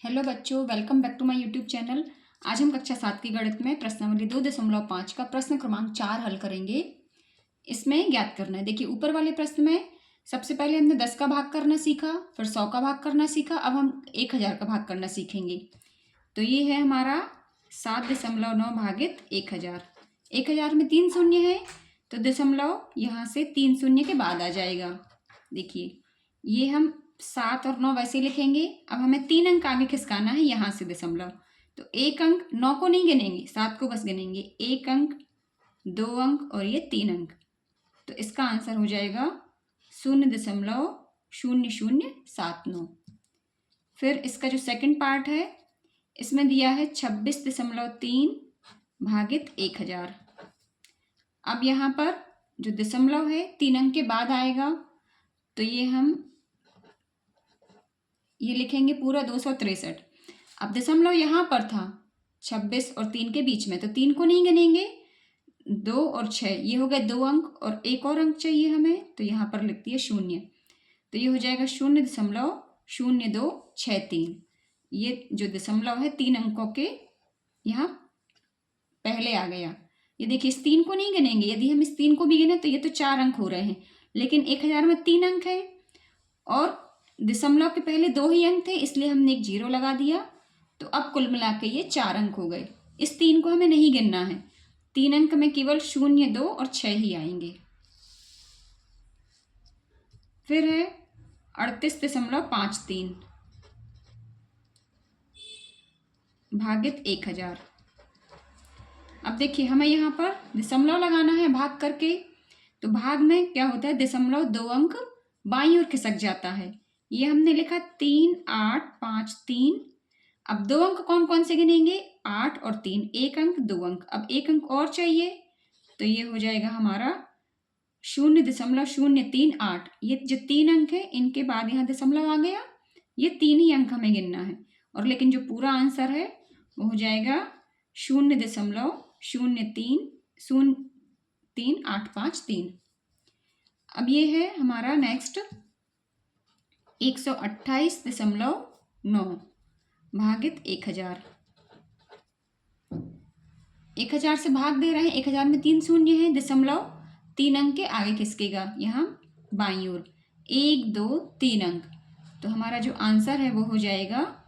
Hello बच्चों, welcome back to my YouTube channel. आज हम कक्षा 7 की गणित में प्रश्नावली 2.5 का प्रश्न क्रमांक 4 हल करेंगे। इसमें ज्ञात करना है। देखिए, ऊपर वाले प्रश्न में सबसे पहले हमने 10 का भाग करना सीखा, फिर 100 का भाग करना सीखा। अब हम 1000 का भाग करना सीखेंगे। तो ये है हमारा 7.9 भागित 1000। 1000 में 3 शून्य है, तो दशमलव यहाँ से 3 शून्य के बाद आ जाएगा। देखिए, ये हम 7 और 9 वैसे लिखेंगे। अब हमें 3 अंक आगे खिसकाना है यहाँ से दशमलव। तो एक अंक 9 को नहीं गिनेंगे, 7 को बस गिनेंगे। 1 अंक, 2 अंक और ये 3 अंक। तो इसका आंसर हो जाएगा 0.0079। फिर इसका जो सेकंड पार्ट है, इसमें दिया है 26.3 भागित 1000। अब यहाँ पर जो दशमलव है 3 अंक के बाद आएगा, तो ये हम ये लिखेंगे पूरा 263। अब दशमलव यहाँ पर था 26 और 3 के बीच में, तो 3 को नहीं गिनेंगे। 2 और 6 ये हो गए 2 अंक, और एक और अंक चाहिए हमें, तो यहाँ पर लिखती है 0। तो ये हो जाएगा 0.0263। ये जो दशमलव है 3 अंकों के यहाँ पहले आ गया। ये देखिए, इस 3 को नहीं गिनेंगे। यदि हम इस 3 को भी गिने तो ये तो 4 अंक हो रहे हैं, लेकिन 1000 में 3 अंक है और दशमलव के पहले 2 ही अंक थे, इसलिए हमने एक 0 लगा दिया। तो अब कुल मिला के ये 4 अंक हो गए। इस 3 को हमें नहीं गिनना है। 3 अंक में केवल 0, 2 और 6 ही आएंगे। फिर है 38.53 भागित 1000। अब देखिए, हमें यहाँ पर दशमलव लगाना है भाग करके। तो भाग में क्या होता है, दशमलव 2 अंक बाईं ओर खिसक जाता है। ये हमने लिखा 3, 8, 5, 3। अब 2 अंक कौन कौन से गिनेंगे, 8 और 3। 1 अंक, 2 अंक। अब 1 अंक और चाहिए, तो ये हो जाएगा हमारा 0.038। ये जो 3 अंक है, इनके बाद यहाँ दशमलव आ गया। ये 3 ही अंक हमें गिनना है। और लेकिन जो पूरा आंसर है वो हो जाएगा 0.03853। अब ये है हमारा नेक्स्ट 128.9 भागित 1000। 1000 से भाग दे रहे हैं। 1000 में 3 शून्य है, दशमलव 3 अंक के आगे खिसकेगा यहाँ बाईं ओर। 1, 2, 3 अंक। तो हमारा जो आंसर है वो हो जाएगा,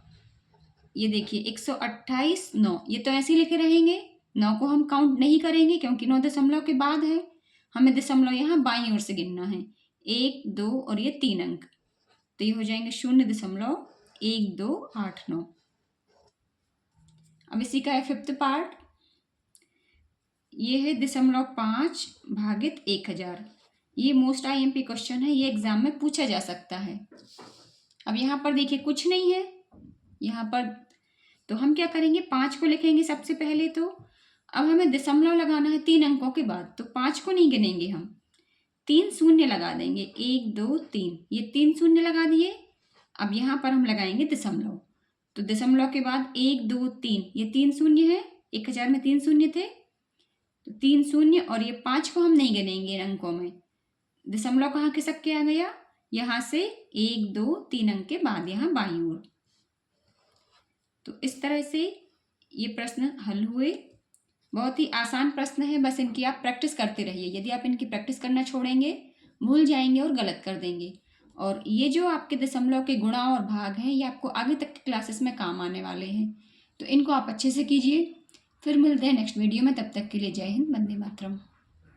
ये देखिए 128.9। ये तो ऐसे ही लिखे रहेंगे, 9 को हम काउंट नहीं करेंगे क्योंकि 9 दशमलव के बाद है। हमें दशमलव यहाँ बाईं ओर से गिनना है। 1, 2 और ये 3 अंक। तो ये हो जाएंगे 0.1289। अब इसी का है फिफ्थ पार्ट। ये है 0.5 भागित 1000। ये मोस्ट IMP क्वेश्चन है, ये एग्जाम में पूछा जा सकता है। अब यहाँ पर देखिए कुछ नहीं है यहाँ पर, तो हम क्या करेंगे, 5 को लिखेंगे सबसे पहले। तो अब हमें दशमलव लगाना है 3 अंकों के बाद, तो 5 को नहीं गिनेंगे हम, 3 शून्य लगा देंगे। 1, 2, 3, ये 3 शून्य लगा दिए। अब यहाँ पर हम लगाएंगे दशमलव। तो दशमलव के बाद 1, 2, 3, ये 3 शून्य है। 1000 में 3 शून्य थे, तो 3 शून्य, और ये 5 को हम नहीं गिनेंगे अंकों में। दशमलव कहाँ खिसक के आ गया, यहाँ से 1, 2, 3 अंक के बाद यहाँ बाईं ओर। तो इस तरह से ये प्रश्न हल हुए। बहुत ही आसान प्रश्न है, बस इनकी आप प्रैक्टिस करते रहिए। यदि आप इनकी प्रैक्टिस करना छोड़ेंगे, भूल जाएंगे और गलत कर देंगे। और ये जो आपके दशमलव के गुणा और भाग हैं, ये आपको आगे तक की क्लासेस में काम आने वाले हैं। तो इनको आप अच्छे से कीजिए। फिर मिलते हैं नेक्स्ट वीडियो में, तब तक के लिए जय हिंद, वंदे मातरम।